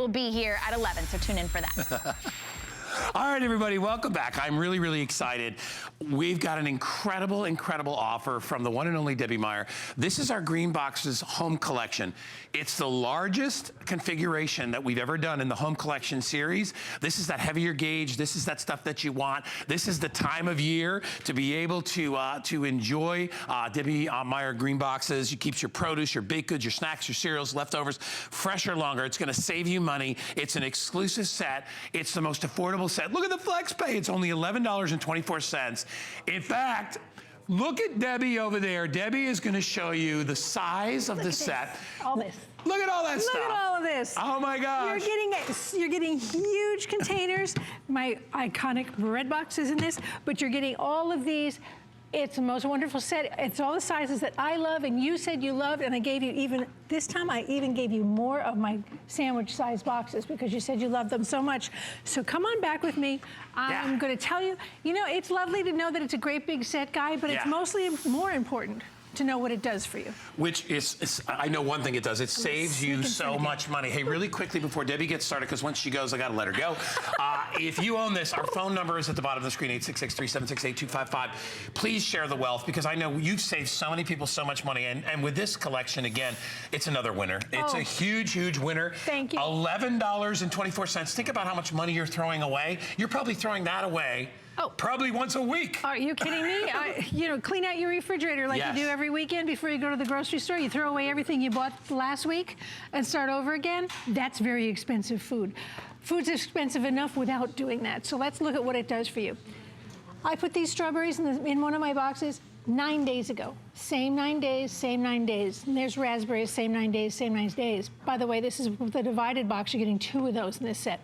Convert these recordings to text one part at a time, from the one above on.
will be here at 11, so tune in for that. All right, everybody, welcome back. I'm really, really excited. We've got an incredible, incredible offer from the one and only Debbie Meyer. This is our GreenBoxes home collection. It's the largest configuration that we've ever done in the home collection series. This is that heavier gauge. This is that stuff that you want. This is the time of year to be able to enjoy Debbie Meyer GreenBoxes. It keeps your produce, your baked goods, your snacks, your cereals, leftovers fresher longer. It's gonna save you money. It's an exclusive set. It's the most affordable set. Look at the flex pay. It's only $11.24. In fact, look at Debbie over there. Debbie is going to show you the size of the set. All this. Look at all that stuff. Look at all of this. Oh my gosh. You're getting huge containers. My iconic bread box is in this, but you're getting all of these. It's the most wonderful set. It's all the sizes that I love and you said you loved, and I gave you even, this time I even gave you more of my sandwich size boxes because you said you loved them so much. So come on back with me. I'm gonna tell you, you know, it's lovely to know that it's a great big set, Guy, but it's mostly more important to know what it does for you. Which is, I know one thing it does, it saves you so much money. Hey, really quickly before Debbie gets started, because once she goes, I gotta let her go. If you own this, our phone number is at the bottom of the screen, 866-376-8255. Please share the wealth, because I know you've saved so many people so much money, and with this collection, again, it's another winner. It's a huge, huge winner. Thank you. $11.24. Think about how much money you're throwing away. You're probably throwing that away probably once a week. Are you kidding me? You know, clean out your refrigerator like you do every weekend before you go to the grocery store. You throw away everything you bought last week and start over again. That's very expensive food. Food's expensive enough without doing that. So let's look at what it does for you. I put these strawberries in one of my boxes 9 days ago. Same 9 days, same 9 days. And there's raspberries, same 9 days, same 9 days. By the way, this is the divided box. You're getting 2 of those in this set.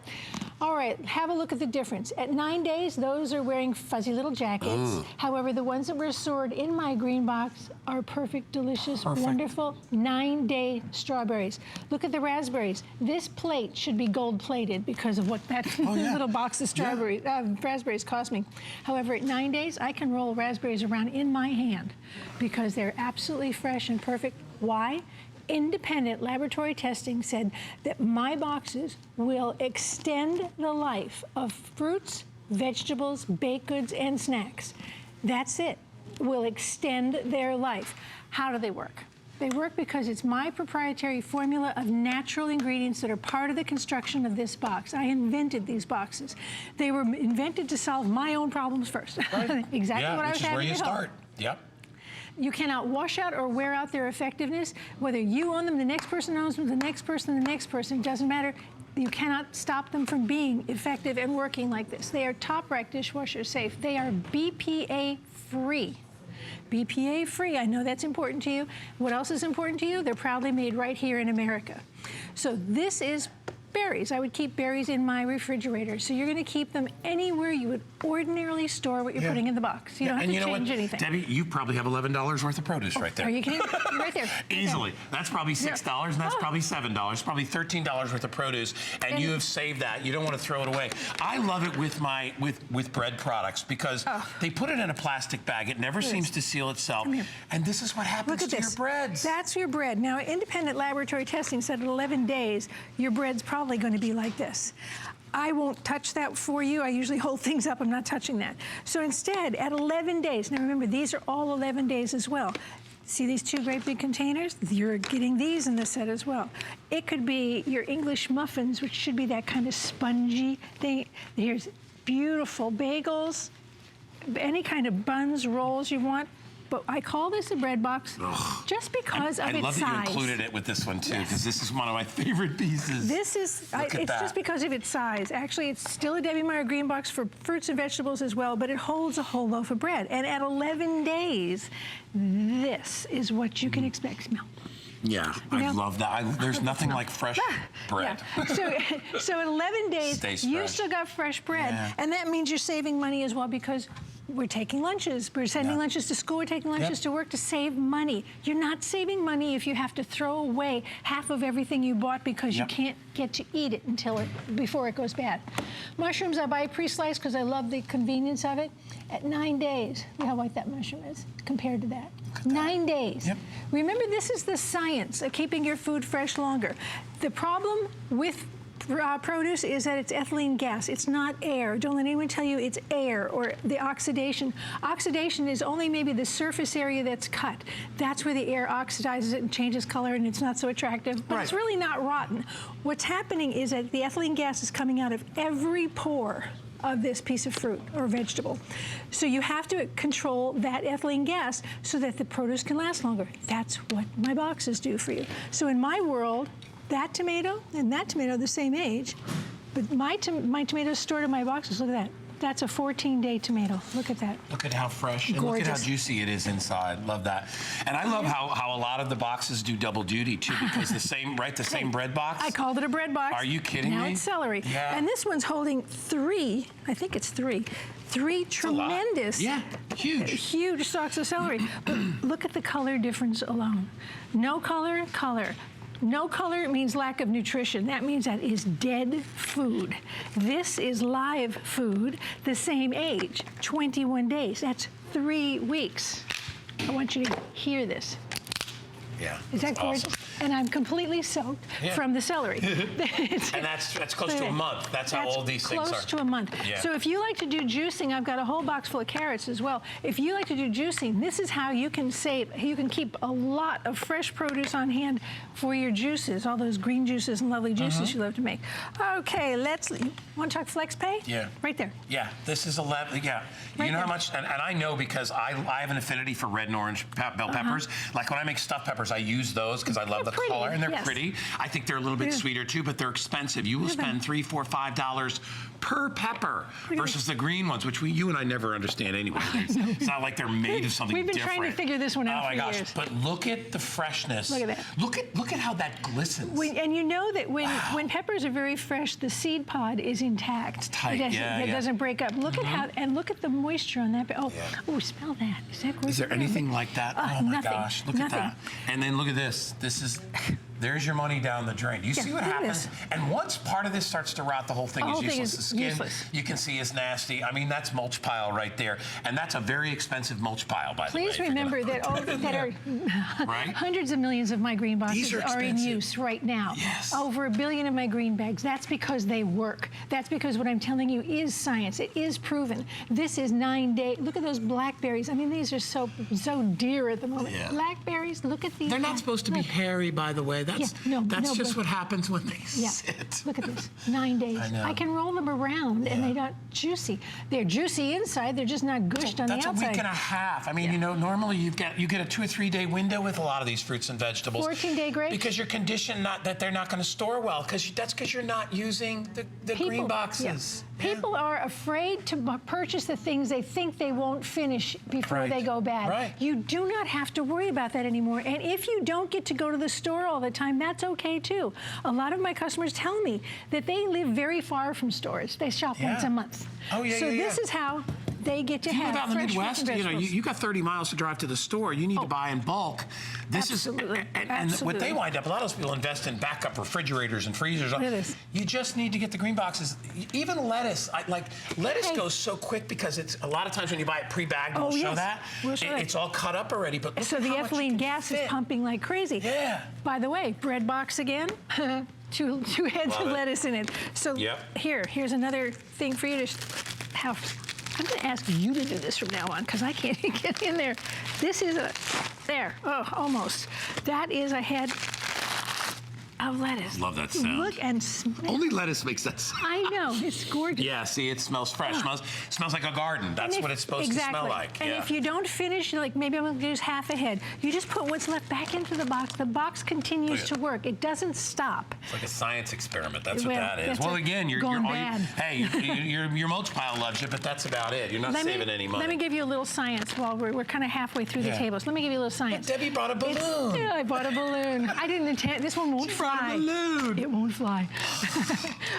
All right, have a look at the difference. At 9 days, those are wearing fuzzy little jackets. However, the ones that were stored in my green box are perfect, delicious, wonderful 9-day strawberries. Look at the raspberries. This plate should be gold plated because of what that little box of strawberries, raspberries cost me. However, at 9 days, I can roll raspberries around in my hand because they're absolutely fresh and perfect. Why? Independent laboratory testing said that my boxes will extend the life of fruits, vegetables, baked goods, and snacks. That's it. Will extend their life. How do they work? They work because it's my proprietary formula of natural ingredients that are part of the construction of this box. I invented these boxes. They were invented to solve my own problems first. Right. Exactly what I was having at home. Which is where you start. Yep. You cannot wash out or wear out their effectiveness. Whether you own them, the next person owns them, the next person, it doesn't matter. You cannot stop them from being effective and working like this. They are top rack dishwasher safe. They are BPA free. BPA free, I know that's important to you. What else is important to you? They're proudly made right here in America. So this is berries. I would keep berries in my refrigerator. So you're going to keep them anywhere you would ordinarily store what you're putting in the box. You don't have to change anything. Debbie, you probably have $11 worth of produce right there. Are you kidding? Right there. Easily. That's probably $6 and that's probably $7. Probably $13 worth of produce, and you have saved that. You don't want to throw it away. I love it with my with bread products because they put it in a plastic bag. It never seems to seal itself. And this is what happens to your breads. That's your bread. Now, independent laboratory testing said at 11 days, your bread's probably going to be like this. I won't touch that for you. I usually hold things up. I'm not touching that. So instead, at 11 days, now remember, these are all 11 days as well. See these 2 great big containers? You're getting these in the set as well. It could be your English muffins, which should be that kind of spongy thing. Here's beautiful bagels, any kind of buns, rolls you want. But I call this a bread box just because of its size. I love that you included it with this one too, because this is one of my favorite pieces. This is, it's just because of its size. Actually, it's still a Debbie Meyer green box for fruits and vegetables as well, but it holds a whole loaf of bread. And at 11 days, this is what you can expect. Smell. Yeah, I love that. There's nothing like fresh bread. So at 11 days, you still got fresh bread. And that means you're saving money as well because we're taking lunches. We're sending lunches to school. We're taking lunches to work to save money. You're not saving money if you have to throw away half of everything you bought because you can't get to eat it before it goes bad. Mushrooms I buy pre-sliced because I love the convenience of it. At 9 days, look how white that mushroom is compared to that. 9 days. Remember, this is the science of keeping your food fresh longer. The problem with produce is that it's ethylene gas. It's not air. Don't let anyone tell you it's air or the oxidation. Oxidation is only maybe the surface area that's cut. That's where the air oxidizes it and changes color and it's not so attractive, but it's really not rotten. What's happening is that the ethylene gas is coming out of every pore of this piece of fruit or vegetable. So you have to control that ethylene gas so that the produce can last longer. That's what my boxes do for you. So in my world, that tomato and that tomato the same age, but my tomatoes stored in my boxes, look at that. That's a 14-day tomato. Look at that. Look at how fresh and look at how juicy it is inside. Love that. And I love how a lot of the boxes do double duty too, because the same, right, the same bread box. I called it a bread box. Are you kidding me? Now it's celery. Yeah. And this one's holding three, I think it's three tremendous, huge stalks of celery. But look at the color difference alone. No color, color. No color means lack of nutrition. That means that is dead food. This is live food, the same age, 21 days. That's 3 weeks. I want you to hear this. Yeah. Is that gorgeous? Awesome. And I'm completely soaked from the celery. And that's close to a month. That's how old these things are. Close to a month. Yeah. So if you like to do juicing, I've got a whole box full of carrots as well. If you like to do juicing, this is how you can save. You can keep a lot of fresh produce on hand for your juices, all those green juices and lovely juices you love to make. Okay, want to talk flex pay? Yeah. Right there. Yeah, this is 11, yeah. Right, you know how much, and I know because I have an affinity for red and orange bell peppers. Like when I make stuffed peppers, I use those because I love the color and they're pretty. I think they're a little bit sweeter too, but they're expensive. You will spend $3, $4, $5 per pepper versus the green ones, which you and I never understand anyway. It's not like they're made of something different. We've been trying to figure this one out for years. Oh my gosh, but look at the freshness. Look at that. Look at how that glistens. And you know that when peppers are very fresh, the seed pod is intact. It's tight, it doesn't break up. Look at how, and look at the moisture on that. Oh, smell that. Is that gorgeous? Is there anything like that? Oh my gosh, look at that. And then look at this. This is, there's your money down the drain. You see what happens? And once part of this starts to rot, the whole thing is useless. The skin, you can see, is nasty. I mean, that's mulch pile right there. And that's a very expensive mulch pile, by the way. Please remember that hundreds of millions of my green boxes are in use right now. Yes. Over 1 billion of my green bags. That's because they work. That's because what I'm telling you is science. It is proven. This is 9 days. Look at those blackberries. I mean, these are so dear at the moment. Yeah. Blackberries, look at these. They're not supposed to be hairy, by the way. That's just what happens when they sit. Look at this, 9 days. I can roll them around and they're not juicy. They're juicy inside, they're just not gushed on the outside. That's a week and a half. I mean, you know, normally you get a 2 or 3 day window with a lot of these fruits and vegetables. 14-day grapes. Because you're conditioned that they're not going to store well, that's because you're not using the green boxes. People are afraid to purchase the things they think they won't finish before they go bad. You do not have to worry about that anymore. And if you don't get to go to the store all the time, that's okay too. A lot of my customers tell me that they live very far from stores. They shop once a month. So this is how they get to have out in the Midwest, you know, you got 30 miles to drive to the store. You need to buy in bulk. This is, and what they wind up, a lot of those people invest in backup refrigerators and freezers. You just need to get the green boxes. Even lettuce, lettuce goes so quick because it's a lot of times when you buy it pre-bagged, we'll show that. It's all cut up already, but so the ethylene gas is pumping like crazy. By the way, bread box again. Two heads of lettuce in it. So here's another thing for you to have. I'm going to ask you to do this from now on because I can't get in there. This is almost. That is a head of lettuce. Love that sound. Look and smell. Only lettuce makes that sound. I know, it's gorgeous. Yeah, see, it smells fresh. Smells like a garden. That's what it's supposed to smell like. And if you don't finish, like maybe I'm going to use half a head, you just put what's left back into the box. The box continues to work. It doesn't stop. It's like a science experiment. That's what that is. Well, again, your mulch pile loves you, but that's about it. You're not saving any money. Let me give you a little science while we're kind of halfway through the tables. Let me give you a little science. Debbie brought a balloon. Yeah, I bought a balloon. I didn't intend. This one won't fly. It won't fly.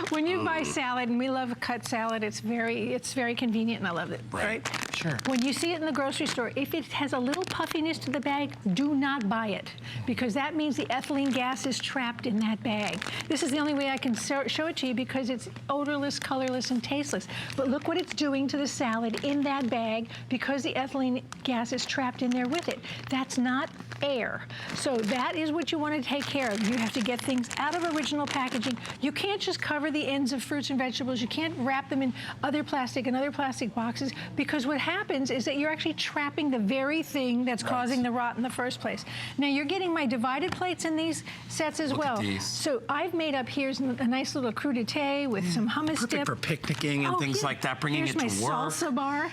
When you buy salad, and we love cut salad, it's very convenient, and I love it. Right? Sure. When you see it in the grocery store, if it has a little puffiness to the bag, do not buy it, because that means the ethylene gas is trapped in that bag. This is the only way I can show it to you, because it's odorless, colorless, and tasteless. But look what it's doing to the salad in that bag, because the ethylene gas is trapped in there with it. That's not air. So that is what you want to take care of. You have to get things out of original packaging. You can't just cover the ends of fruits and vegetables. You can't wrap them in other plastic boxes, because what happens is that you're actually trapping the very thing that's causing the rot in the first place. Now you're getting my divided plates in these sets as well. So I've made up, here's a nice little crudité with some hummus dip. Perfect for picnicking and things like that, bringing it to work. Here's my salsa bar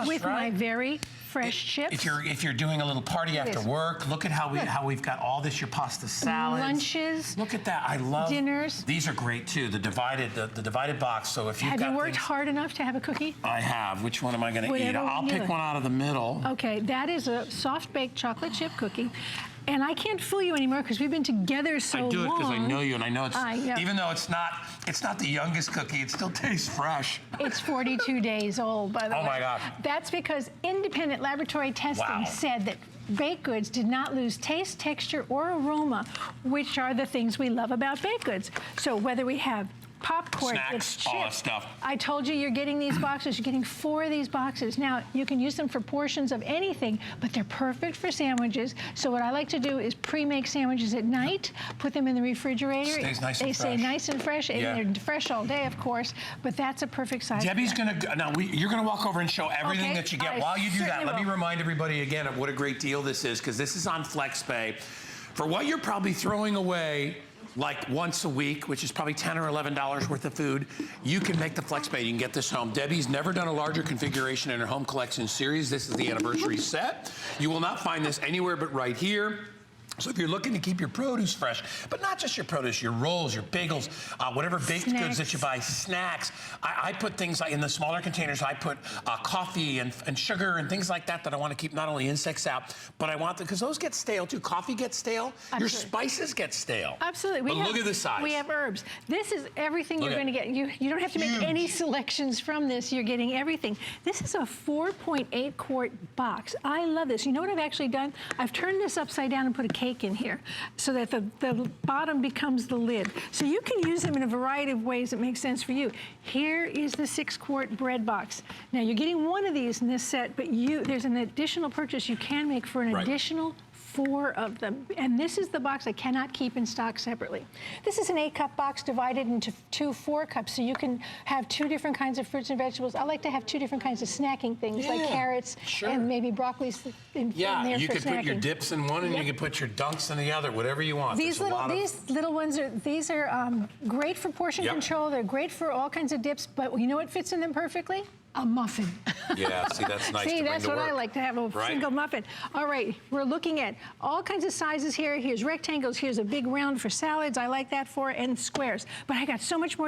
with my very fresh chips. If you're doing a little party after work, look at how we've got all this, your pasta salads. Lunches. Look at that. I love dinners. These are great too, the divided box. So if you've got Have you worked hard enough to have a cookie? I have. Which one am I going to eat? I'll pick one out of the middle. Okay, that is a soft baked chocolate chip cookie. And I can't fool you anymore, because we've been together so long. I do it because I know you, and I know it's, even though it's not the youngest cookie, it still tastes fresh. It's 42 days old, by the way. Oh my gosh. That's because independent laboratory testing said that baked goods did not lose taste, texture, or aroma, which are the things we love about baked goods. So whether we have popcorn, snacks, it's chips. all that stuff. I told you you're getting these boxes. You're getting 4 of these boxes. Now, you can use them for portions of anything, but they're perfect for sandwiches. So what I like to do is pre-make sandwiches at night, put them in the refrigerator. Stays nice and They fresh. stay nice and fresh, and they're fresh all day, of course, but that's a perfect size. Debbie's going to, now you're going to walk over and show everything that you get. While you do that, let me remind everybody again of what a great deal this is, because this is on FlexPay. For what you're probably throwing away like once a week, which is probably $10 or $11 worth of food, you can make the FlexPay. You can get this home. Debbie's never done a larger configuration in her home collection series. This is the anniversary set. You will not find this anywhere but right here. So if you're looking to keep your produce fresh, but not just your produce, your rolls, your bagels, whatever baked goods that you buy, snacks. I put things like in the smaller containers, I put coffee and sugar and things like that I want to keep not only insects out, but I want them, because those get stale too. Coffee gets stale. Absolutely. Your spices get stale. Absolutely. But look at the size. We have herbs. This is everything you're going to get. You don't have to make any selections from this. You're getting everything. This is a 4.8 quart box. I love this. You know what I've actually done? I've turned this upside down and put a cake in here so that the bottom becomes the lid. So you can use them in a variety of ways that make sense for you. Here is the 6 quart bread box. Now you're getting one of these in this set, but there's an additional purchase you can make for an additional 4 of them. And this is the box I cannot keep in stock separately. This is an 8-cup box divided into 2 4-cups, so you can have 2 different kinds of fruits and vegetables. I like to have 2 different kinds of snacking things, like carrots and maybe broccoli in there you for could snacking. Put your dips in one and you can put your dunks in the other, whatever you want. These little ones are great for portion control. They're great for all kinds of dips, but you know what fits in them perfectly? A muffin. Yeah, see, that's nice. See, that's what I like to have, a single muffin. All right, we're looking at all kinds of sizes here. Here's rectangles. Here's a big round for salads. I like that and squares. But I got so much more to